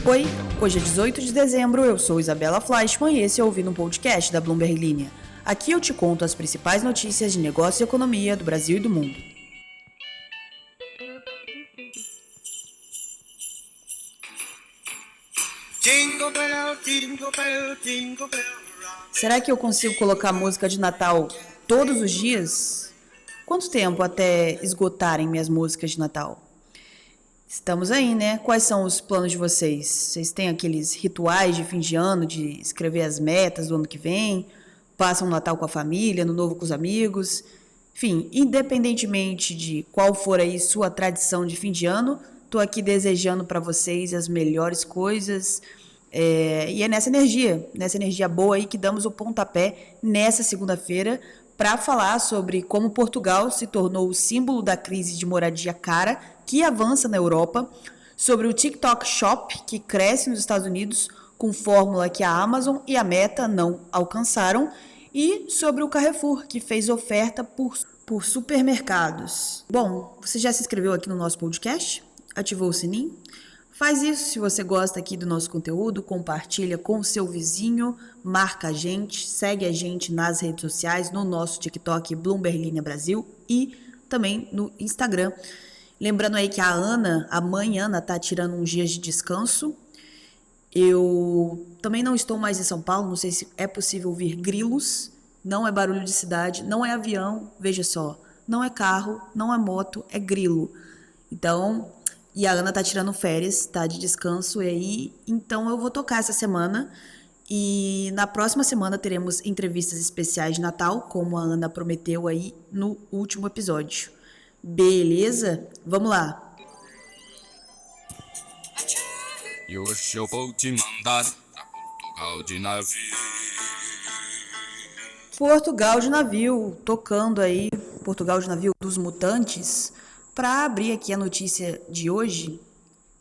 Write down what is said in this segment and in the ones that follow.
Oi, hoje é 18 de dezembro, eu sou Isabela Fleischmann e esse é o Ouvindo um Podcast da Bloomberg Linha. Aqui eu te conto as principais notícias de negócio e economia do Brasil e do mundo. Será que eu consigo colocar música de Natal todos os dias? Quanto tempo até esgotarem minhas músicas de Natal? Estamos aí, né? Quais são os planos de vocês? Vocês têm aqueles rituais de fim de ano, de escrever as metas do ano que vem? Passam o Natal com a família, Ano Novo com os amigos? Enfim, independentemente de qual for aí sua tradição de fim de ano, tô aqui desejando para vocês as melhores coisas. E é nessa energia boa aí que damos o pontapé nessa segunda-feira para falar sobre como Portugal se tornou o símbolo da crise de moradia cara que avança na Europa, sobre o TikTok Shop que cresce nos Estados Unidos com fórmula que a Amazon e a Meta não alcançaram e sobre o Carrefour que fez oferta por supermercados. Bom, você já se inscreveu aqui no nosso podcast? Ativou o sininho? Faz isso se você gosta aqui do nosso conteúdo, compartilha com o seu vizinho, marca a gente, segue a gente nas redes sociais, no nosso TikTok Bloomberg Linha Brasil e também no Instagram. Lembrando aí que a mãe Ana, tá tirando uns dias de descanso. Eu também não estou mais em São Paulo, não sei se é possível ouvir grilos, não é barulho de cidade, não é avião, veja só, não é carro, não é moto, é grilo. Então... E a Ana tá tirando férias, tá de descanso, e aí, então eu vou tocar essa semana. E na próxima semana teremos entrevistas especiais de Natal, como a Ana prometeu aí no último episódio. Beleza? Vamos lá. E hoje eu vou te mandar pra Portugal de navio. Portugal de navio, tocando aí, Portugal de navio dos mutantes. Para abrir aqui a notícia de hoje,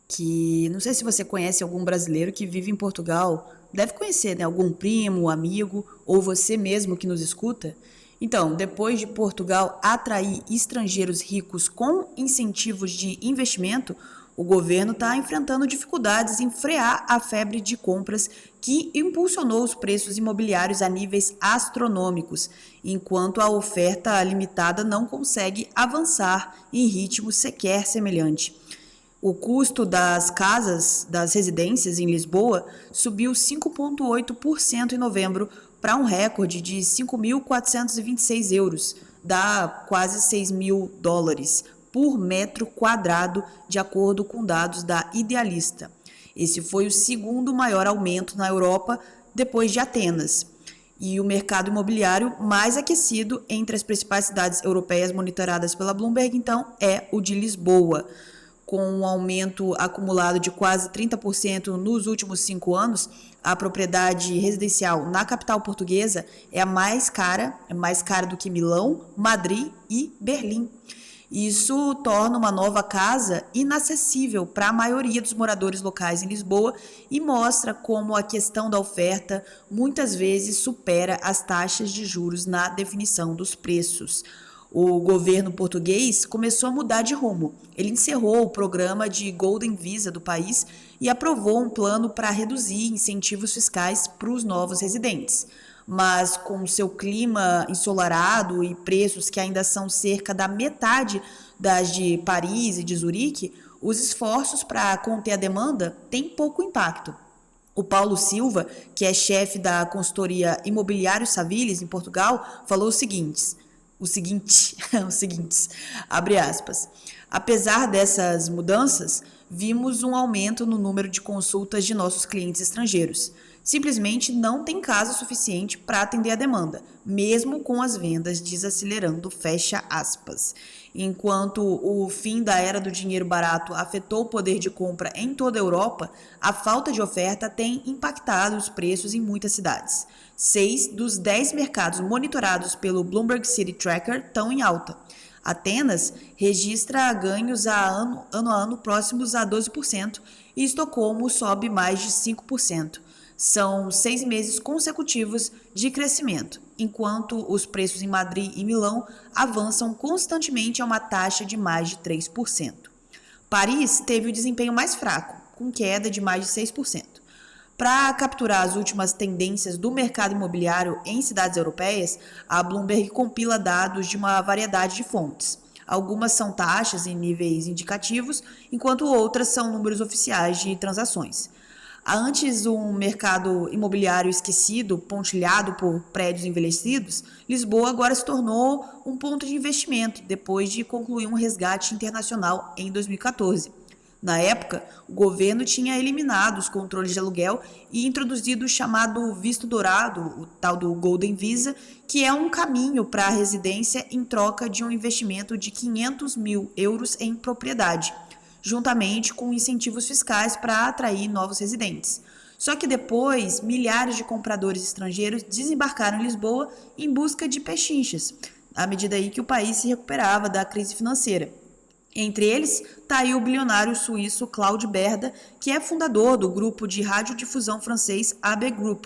que não sei se você conhece algum brasileiro que vive em Portugal, deve conhecer, né? Algum primo, amigo ou você mesmo que nos escuta. Então, depois de Portugal atrair estrangeiros ricos com incentivos de investimento, o governo está enfrentando dificuldades em frear a febre de compras que impulsionou os preços imobiliários a níveis astronômicos, enquanto a oferta limitada não consegue avançar em ritmo sequer semelhante. O custo das casas, das residências em Lisboa, subiu 5,8% em novembro para um recorde de 5.426 euros, dá quase 6 mil dólares por metro quadrado, de acordo com dados da Idealista. Esse foi o segundo maior aumento na Europa depois de Atenas. E o mercado imobiliário mais aquecido entre as principais cidades europeias monitoradas pela Bloomberg, então, é o de Lisboa. Com um aumento acumulado de quase 30% nos últimos 5 anos, a propriedade residencial na capital portuguesa é mais cara do que Milão, Madrid e Berlim. Isso torna uma nova casa inacessível para a maioria dos moradores locais em Lisboa e mostra como a questão da oferta muitas vezes supera as taxas de juros na definição dos preços. O governo português começou a mudar de rumo. Ele encerrou o programa de Golden Visa do país e aprovou um plano para reduzir incentivos fiscais para os novos residentes. Mas com seu clima ensolarado e preços que ainda são cerca da metade das de Paris e de Zurique, os esforços para conter a demanda têm pouco impacto. O Paulo Silva, que é chefe da consultoria Imobiliários Savills em Portugal, falou o seguinte, abre aspas, apesar dessas mudanças, vimos um aumento no número de consultas de nossos clientes estrangeiros. Simplesmente não tem casa suficiente para atender a demanda, mesmo com as vendas desacelerando, fecha aspas. Enquanto o fim da era do dinheiro barato afetou o poder de compra em toda a Europa, a falta de oferta tem impactado os preços em muitas cidades. 6 dos 10 mercados monitorados pelo Bloomberg City Tracker estão em alta. Atenas registra ganhos ano a ano próximos a 12% e Estocolmo sobe mais de 5%. São 6 meses consecutivos de crescimento, enquanto os preços em Madrid e Milão avançam constantemente a uma taxa de mais de 3%. Paris teve o desempenho mais fraco, com queda de mais de 6%. Para capturar as últimas tendências do mercado imobiliário em cidades europeias, a Bloomberg compila dados de uma variedade de fontes. Algumas são taxas em níveis indicativos, enquanto outras são números oficiais de transações. Antes um mercado imobiliário esquecido, pontilhado por prédios envelhecidos, Lisboa agora se tornou um ponto de investimento depois de concluir um resgate internacional em 2014. Na época, o governo tinha eliminado os controles de aluguel e introduzido o chamado visto dourado, o tal do Golden Visa, que é um caminho para a residência em troca de um investimento de 500 mil euros em propriedade, juntamente com incentivos fiscais para atrair novos residentes. Só que depois, milhares de compradores estrangeiros desembarcaram em Lisboa em busca de pechinchas, à medida aí que o país se recuperava da crise financeira. Entre eles, está aí o bilionário suíço Claude Berda, que é fundador do grupo de radiodifusão francês AB Group.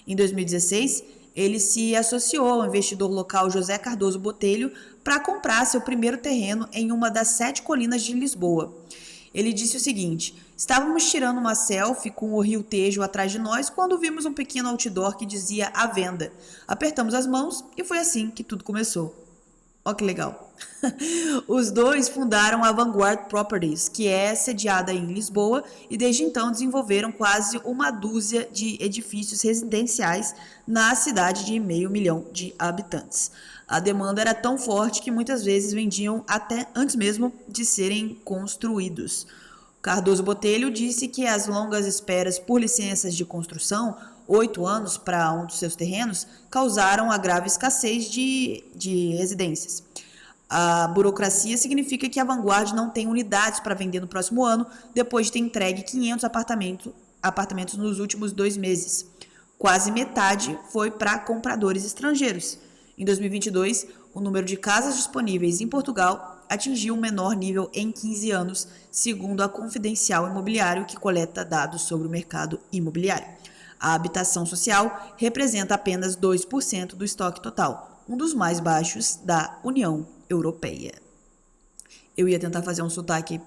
Em 2016, ele se associou ao investidor local José Cardoso Botelho para comprar seu primeiro terreno em uma das 7 colinas de Lisboa. Ele disse o seguinte: estávamos tirando uma selfie com o Rio Tejo atrás de nós quando vimos um pequeno outdoor que dizia à venda. Apertamos as mãos e foi assim que tudo começou. Ó que legal. Os dois fundaram a Vanguard Properties, que é sediada em Lisboa, e desde então desenvolveram quase uma dúzia de edifícios residenciais na cidade de 500 mil de habitantes. A demanda era tão forte que muitas vezes vendiam até antes mesmo de serem construídos. Cardoso Botelho disse que as longas esperas por licenças de construção, 8 anos para um dos seus terrenos, causaram a grave escassez de residências. A burocracia significa que a Vanguard não tem unidades para vender no próximo ano, depois de ter entregue 500 apartamentos nos últimos 2 meses. Quase metade foi para compradores estrangeiros. Em 2022, o número de casas disponíveis em Portugal atingiu o menor nível em 15 anos, segundo a Confidencial Imobiliário, que coleta dados sobre o mercado imobiliário. A habitação social representa apenas 2% do estoque total, um dos mais baixos da União Europeia. Eu ia tentar fazer um sotaque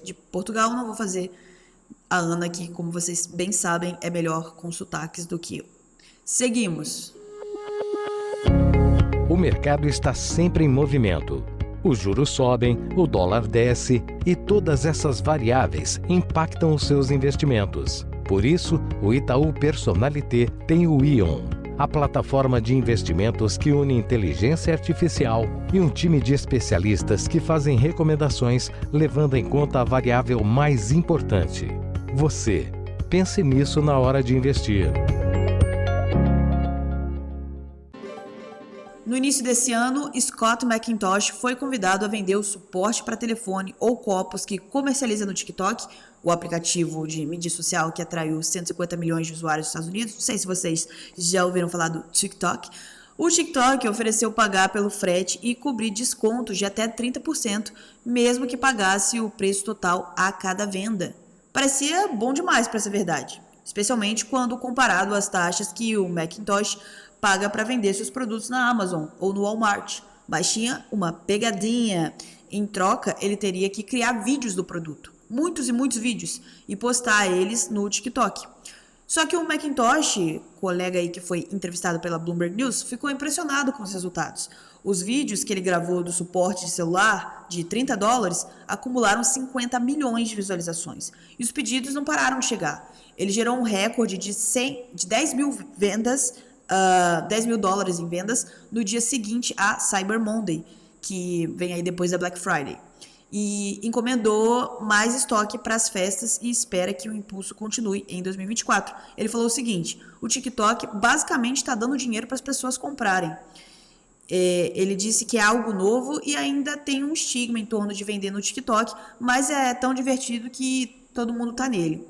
de Portugal, não vou fazer. A Ana, que, como vocês bem sabem, é melhor com sotaques do que eu. Seguimos. O mercado está sempre em movimento. Os juros sobem, o dólar desce e todas essas variáveis impactam os seus investimentos. Por isso, o Itaú Personalité tem o Ion, a plataforma de investimentos que une inteligência artificial e um time de especialistas que fazem recomendações levando em conta a variável mais importante: você. Pense nisso na hora de investir. No início desse ano, Scott McIntosh foi convidado a vender o suporte para telefone ou copos que comercializa no TikTok, o aplicativo de mídia social que atraiu 150 milhões de usuários nos Estados Unidos. Não sei se vocês já ouviram falar do TikTok. O TikTok ofereceu pagar pelo frete e cobrir descontos de até 30%, mesmo que pagasse o preço total a cada venda. Parecia bom demais para ser verdade, especialmente quando comparado às taxas que o Macintosh paga para vender seus produtos na Amazon ou no Walmart. Mas tinha uma pegadinha. Em troca, ele teria que criar vídeos do produto, muitos e muitos vídeos, e postar eles no TikTok. Só que o Macintosh, colega aí que foi entrevistado pela Bloomberg News, ficou impressionado com os resultados. Os vídeos que ele gravou do suporte de celular de $30 acumularam 50 milhões de visualizações. E os pedidos não pararam de chegar. Ele gerou um recorde de 10 mil vendas, $10 mil em vendas no dia seguinte a Cyber Monday, que vem aí depois da Black Friday. E encomendou mais estoque para as festas e espera que o impulso continue em 2024. Ele falou o seguinte: o TikTok basicamente está dando dinheiro para as pessoas comprarem. Ele disse que é algo novo e ainda tem um estigma em torno de vender no TikTok, mas é tão divertido que todo mundo está nele.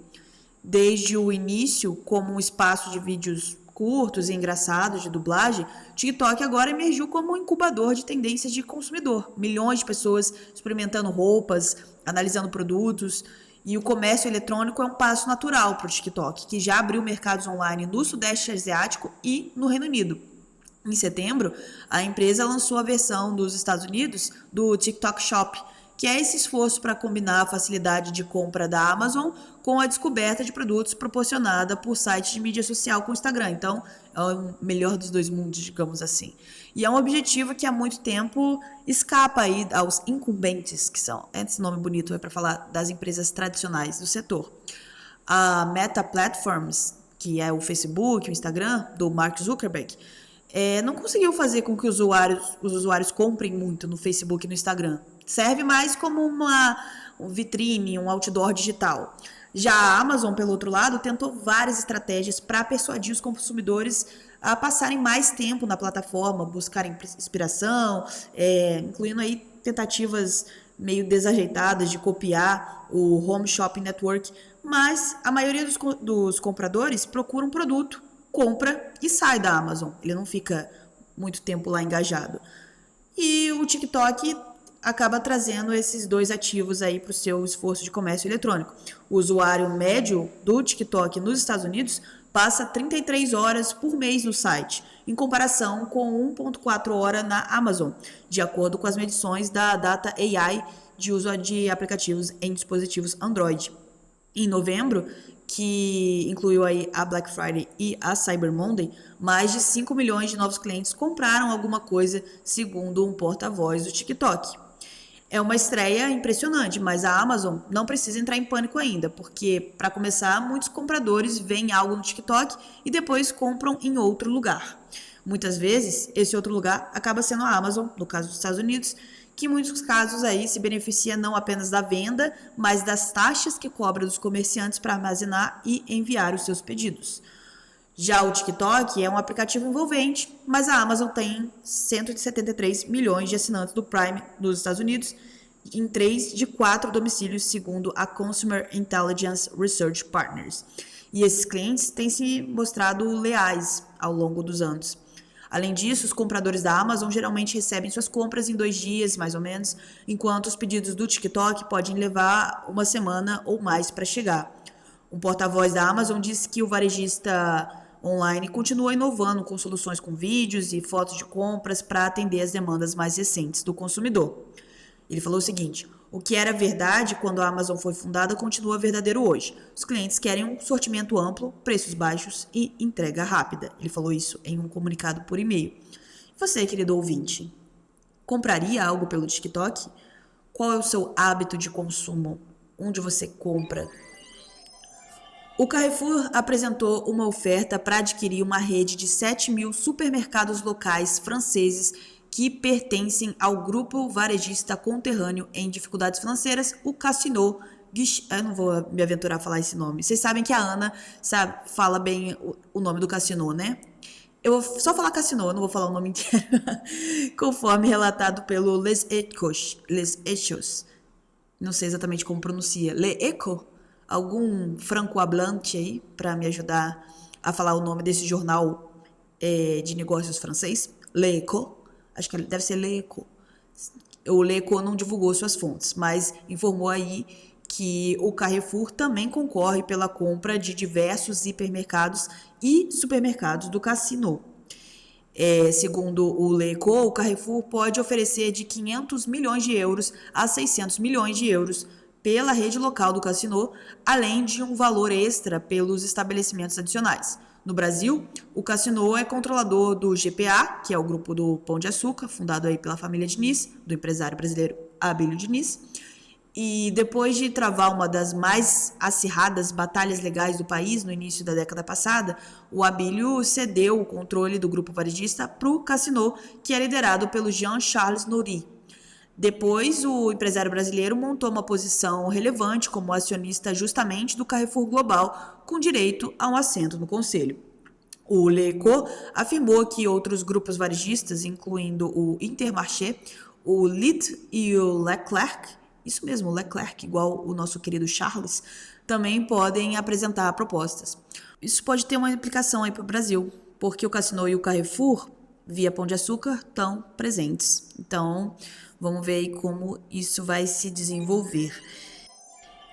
Desde o início, como um espaço de vídeos curtos e engraçados de dublagem, o TikTok agora emergiu como um incubador de tendências de consumidor. Milhões de pessoas experimentando roupas, analisando produtos, e o comércio eletrônico é um passo natural para o TikTok, que já abriu mercados online no Sudeste Asiático e no Reino Unido. Em setembro, a empresa lançou a versão dos Estados Unidos do TikTok Shop, que é esse esforço para combinar a facilidade de compra da Amazon com a descoberta de produtos proporcionada por sites de mídia social com o Instagram. Então, é o melhor dos dois mundos, digamos assim. E é um objetivo que há muito tempo escapa aí aos incumbentes, que são, esse nome bonito é para falar das empresas tradicionais do setor. A Meta Platforms, que é o Facebook, o Instagram, do Mark Zuckerberg, não conseguiu fazer com que os usuários comprem muito no Facebook e no Instagram. Serve mais como uma vitrine, um outdoor digital. Já a Amazon, pelo outro lado, tentou várias estratégias para persuadir os consumidores a passarem mais tempo na plataforma, buscarem inspiração, incluindo aí tentativas meio desajeitadas de copiar o Home Shopping Network, mas a maioria dos compradores procura um produto, compra e sai da Amazon. Ele não fica muito tempo lá engajado. E o TikTok acaba trazendo esses dois ativos aí para o seu esforço de comércio eletrônico. O usuário médio do TikTok nos Estados Unidos passa 33 horas por mês no site, em comparação com 1,4 horas na Amazon, de acordo com as medições da Data AI de uso de aplicativos em dispositivos Android. Em novembro, que incluiu aí a Black Friday e a Cyber Monday, mais de 5 milhões de novos clientes compraram alguma coisa, segundo um porta-voz do TikTok. É uma estreia impressionante, mas a Amazon não precisa entrar em pânico ainda, porque, para começar, muitos compradores veem algo no TikTok e depois compram em outro lugar. Muitas vezes, esse outro lugar acaba sendo a Amazon, no caso dos Estados Unidos, que em muitos casos aí se beneficia não apenas da venda, mas das taxas que cobra dos comerciantes para armazenar e enviar os seus pedidos. Já o TikTok é um aplicativo envolvente, mas a Amazon tem 173 milhões de assinantes do Prime nos Estados Unidos em 3 de 4 domicílios, segundo a Consumer Intelligence Research Partners. E esses clientes têm se mostrado leais ao longo dos anos. Além disso, os compradores da Amazon geralmente recebem suas compras em 2 dias, mais ou menos, enquanto os pedidos do TikTok podem levar uma semana ou mais para chegar. Um porta-voz da Amazon disse que o varejista online continua inovando com soluções com vídeos e fotos de compras para atender as demandas mais recentes do consumidor. Ele falou o seguinte: o que era verdade quando a Amazon foi fundada continua verdadeiro hoje. Os clientes querem um sortimento amplo, preços baixos e entrega rápida. Ele falou isso em um comunicado por e-mail. Você, querido ouvinte, compraria algo pelo TikTok? Qual é o seu hábito de consumo? Onde você compra? O Carrefour apresentou uma oferta para adquirir uma rede de 7 mil supermercados locais franceses que pertencem ao grupo varejista conterrâneo em dificuldades financeiras, o Casino. Eu não vou me aventurar a falar esse nome. Vocês sabem que a Ana fala bem o nome do Casino, né? Eu vou só falar Casino, eu não vou falar o nome inteiro. Conforme relatado pelo Les Echos. Não sei exatamente como pronuncia. Le Echo? Algum franco-hablante aí para me ajudar a falar o nome desse jornal de negócios francês? Le Echo. Acho que deve ser Le Echo. O Le Echo não divulgou suas fontes, mas informou aí que o Carrefour também concorre pela compra de diversos hipermercados e supermercados do Casino. Segundo o Le Echo, o Carrefour pode oferecer de 500 milhões de euros a 600 milhões de euros pela rede local do Casino, além de um valor extra pelos estabelecimentos adicionais. No Brasil, o Casino é controlador do GPA, que é o grupo do Pão de Açúcar, fundado aí pela família Diniz, do empresário brasileiro Abílio Diniz. E depois de travar uma das mais acirradas batalhas legais do país no início da década passada, o Abílio cedeu o controle do grupo varejista para o Casino, que é liderado pelo Jean-Charles Nouri. Depois, o empresário brasileiro montou uma posição relevante como acionista justamente do Carrefour Global, com direito a um assento no conselho. O Le Echo afirmou que outros grupos varejistas, incluindo o Intermarché, o Lidl e o Leclerc, isso mesmo, Leclerc, igual o nosso querido Charles, também podem apresentar propostas. Isso pode ter uma implicação aí para o Brasil, porque o Casino e o Carrefour, via Pão de Açúcar, estão presentes. Então, vamos ver aí como isso vai se desenvolver.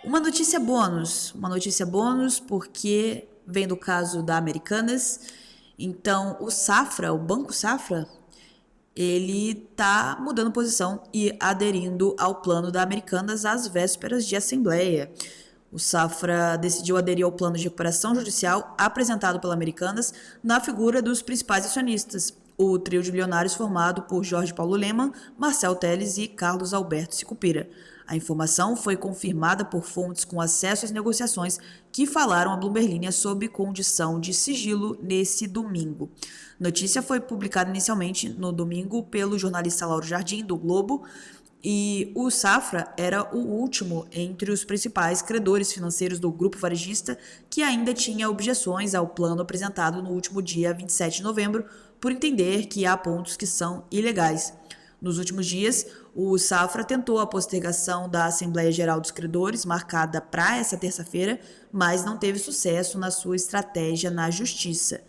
Uma notícia bônus porque vem do caso da Americanas. Então, o Safra, o Banco Safra, ele está mudando posição e aderindo ao plano da Americanas às vésperas de assembleia. O Safra decidiu aderir ao plano de recuperação judicial apresentado pela Americanas na figura dos principais acionistas, o trio de bilionários formado por Jorge Paulo Lemann, Marcel Telles e Carlos Alberto Sicupira. A informação foi confirmada por fontes com acesso às negociações que falaram a Bloomberg Linha sob condição de sigilo nesse domingo. Notícia foi publicada inicialmente no domingo pelo jornalista Lauro Jardim, do Globo, e o Safra era o último entre os principais credores financeiros do grupo varejista que ainda tinha objeções ao plano apresentado no último dia 27 de novembro, por entender que há pontos que são ilegais. Nos últimos dias, o Safra tentou a postergação da Assembleia Geral dos Credores, marcada para essa terça-feira, mas não teve sucesso na sua estratégia na Justiça.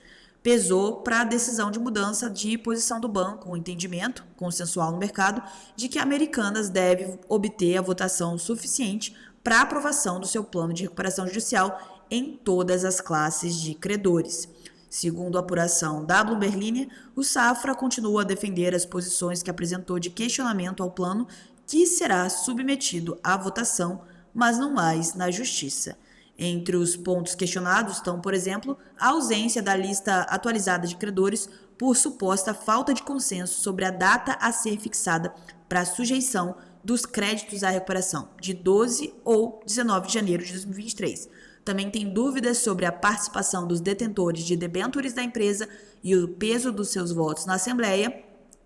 Pesou para a decisão de mudança de posição do banco, o entendimento consensual no mercado de que a Americanas deve obter a votação suficiente para aprovação do seu plano de recuperação judicial em todas as classes de credores. Segundo a apuração da Bloomberg Linha, o Safra continua a defender as posições que apresentou de questionamento ao plano, que será submetido à votação, mas não mais na Justiça. Entre os pontos questionados estão, por exemplo, a ausência da lista atualizada de credores por suposta falta de consenso sobre a data a ser fixada para a sujeição dos créditos à recuperação, de 12 ou 19 de janeiro de 2023. Também tem dúvidas sobre a participação dos detentores de debêntures da empresa e o peso dos seus votos na Assembleia,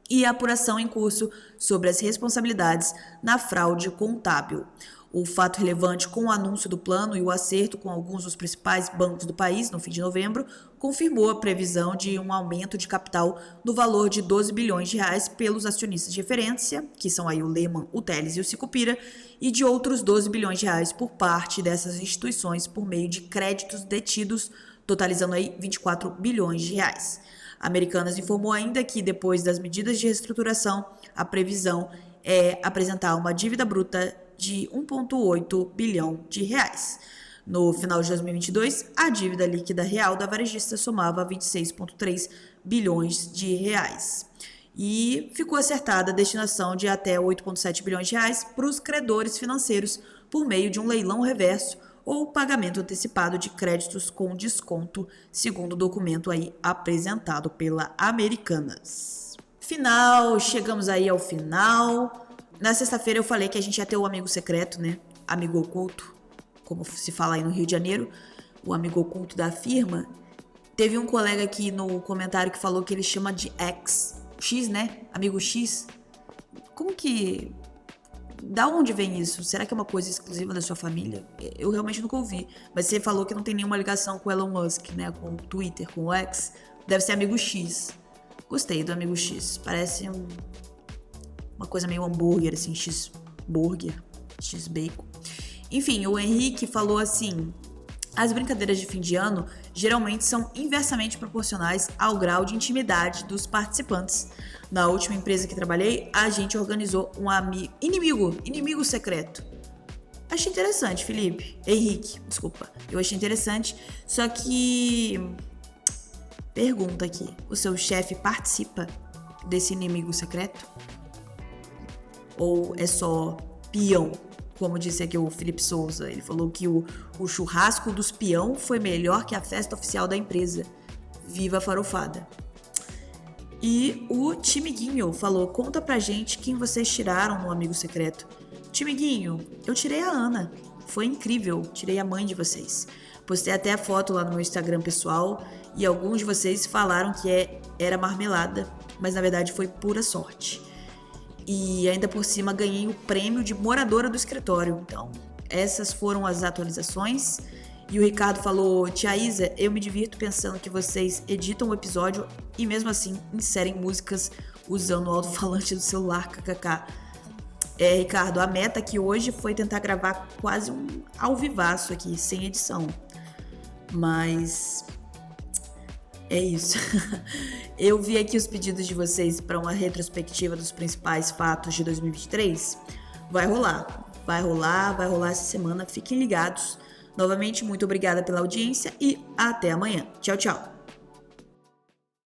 e a apuração em curso sobre as responsabilidades na fraude contábil. O fato relevante com o anúncio do plano e o acerto com alguns dos principais bancos do país no fim de novembro confirmou a previsão de um aumento de capital no valor de 12 bilhões de reais pelos acionistas de referência, que são aí o Lemann, o Telles e o Sicupira, e de outros 12 bilhões de reais por parte dessas instituições por meio de créditos detidos, totalizando aí 24 bilhões de reais. A Americanas informou ainda que, depois das medidas de reestruturação, a previsão é apresentar uma dívida bruta de 1,8 bilhão de reais. No final de 2022, a dívida líquida real da varejista somava 26,3 bilhões de reais. E ficou acertada a destinação de até 8,7 bilhões de reais para os credores financeiros por meio de um leilão reverso ou pagamento antecipado de créditos com desconto, segundo o documento aí apresentado pela Americanas. Chegamos aí ao final. Na sexta-feira eu falei que a gente ia ter o amigo secreto, né? Amigo oculto, como se fala aí no Rio de Janeiro, o amigo oculto da firma. Teve um colega aqui no comentário que falou que ele chama de X, né? Amigo X. Como que... Da onde vem isso? Será que é uma coisa exclusiva da sua família? Eu realmente nunca ouvi. Mas você falou que não tem nenhuma ligação com o Elon Musk, né? Com o Twitter, com o X. Deve ser amigo X. Gostei do amigo X. Parece uma coisa meio hambúrguer, assim, X-burger, X-bacon. Enfim, o Henrique falou assim: as brincadeiras de fim de ano geralmente são inversamente proporcionais ao grau de intimidade dos participantes. Na última empresa que trabalhei, a gente organizou um inimigo secreto. Achei interessante, Henrique, desculpa. Eu achei interessante, só que... Pergunta aqui, o seu chefe participa desse inimigo secreto? Ou é só peão? Como disse aqui o Felipe Souza, ele falou que o churrasco dos peão foi melhor que a festa oficial da empresa. Viva a farofada. E o Timiguinho falou: conta pra gente quem vocês tiraram no amigo secreto. Timiguinho, eu tirei a Ana. Foi incrível, tirei a mãe de vocês. Postei até a foto lá no meu Instagram pessoal e alguns de vocês falaram que era marmelada, mas na verdade foi pura sorte. E ainda por cima ganhei o prêmio de moradora do escritório. Então, essas foram as atualizações. E o Ricardo falou: tia Isa, eu me divirto pensando que vocês editam o episódio e mesmo assim inserem músicas usando o alto-falante do celular, kkk. Ricardo, a meta aqui hoje foi tentar gravar quase um ao vivaço aqui, sem edição. Mas é isso. Eu vi aqui os pedidos de vocês para uma retrospectiva dos principais fatos de 2023. Vai rolar essa semana. Fiquem ligados. Novamente, muito obrigada pela audiência e até amanhã. Tchau, tchau.